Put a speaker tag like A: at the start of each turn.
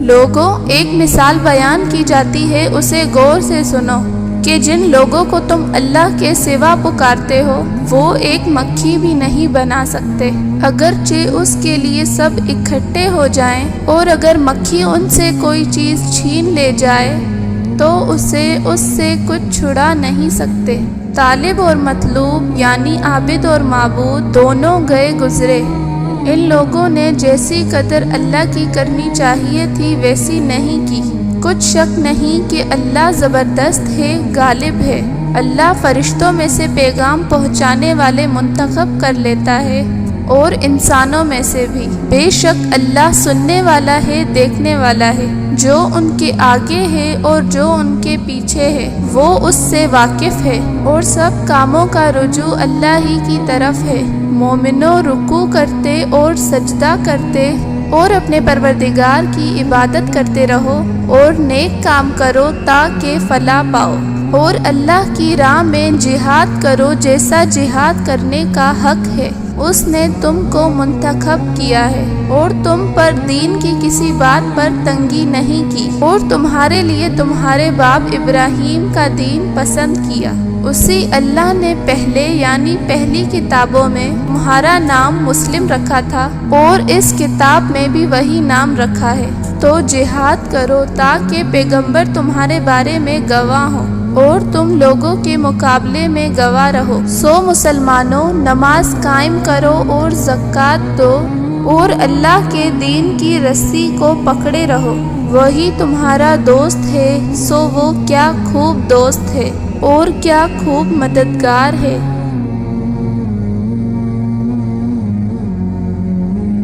A: لوگوں، ایک مثال بیان کی جاتی ہے، اسے غور سے سنو کہ جن لوگوں کو تم اللہ کے سوا پکارتے ہو وہ ایک مکھی بھی نہیں بنا سکتے، اگرچہ اس کے لیے سب اکٹھے ہو جائیں، اور اگر مکھی ان سے کوئی چیز چھین لے جائے تو اسے اس سے کچھ چھڑا نہیں سکتے۔ طالب اور مطلوب یعنی عابد اور معبود دونوں گئے گزرے، ان لوگوں نے جیسی قدر اللہ کی کرنی چاہیے تھی ویسی نہیں کی۔ کچھ شک نہیں کہ اللہ زبردست ہے، غالب ہے۔ اللہ فرشتوں میں سے پیغام پہنچانے والے منتخب کر لیتا ہے اور انسانوں میں سے بھی۔ بے شک اللہ سننے والا ہے، دیکھنے والا ہے۔ جو ان کے آگے ہے اور جو ان کے پیچھے ہے وہ اس سے واقف ہے، اور سب کاموں کا رجوع اللہ ہی کی طرف ہے۔ مومنوں، رکوع کرتے اور سجدہ کرتے اور اپنے پروردگار کی عبادت کرتے رہو اور نیک کام کرو تاکہ فلاح پاؤ، اور اللہ کی راہ میں جہاد کرو جیسا جہاد کرنے کا حق ہے۔ اس نے تم کو منتخب کیا ہے اور تم پر دین کی کسی بات پر تنگی نہیں کی، اور تمہارے لیے تمہارے باپ ابراہیم کا دین پسند کیا۔ اسی اللہ نے پہلے یعنی پہلی کتابوں میں تمہارا نام مسلم رکھا تھا، اور اس کتاب میں بھی وہی نام رکھا ہے۔ تو جہاد کرو تاکہ پیغمبر تمہارے بارے میں گواہ ہو اور تم لوگوں کے مقابلے میں گواہ رہو۔ سو مسلمانوں، نماز قائم کرو اور زکوٰۃ دو اور اللہ کے دین کی رسی کو پکڑے رہو، وہی تمہارا دوست ہے، سو وہ کیا خوب دوست ہے اور کیا خوب مددگار ہے۔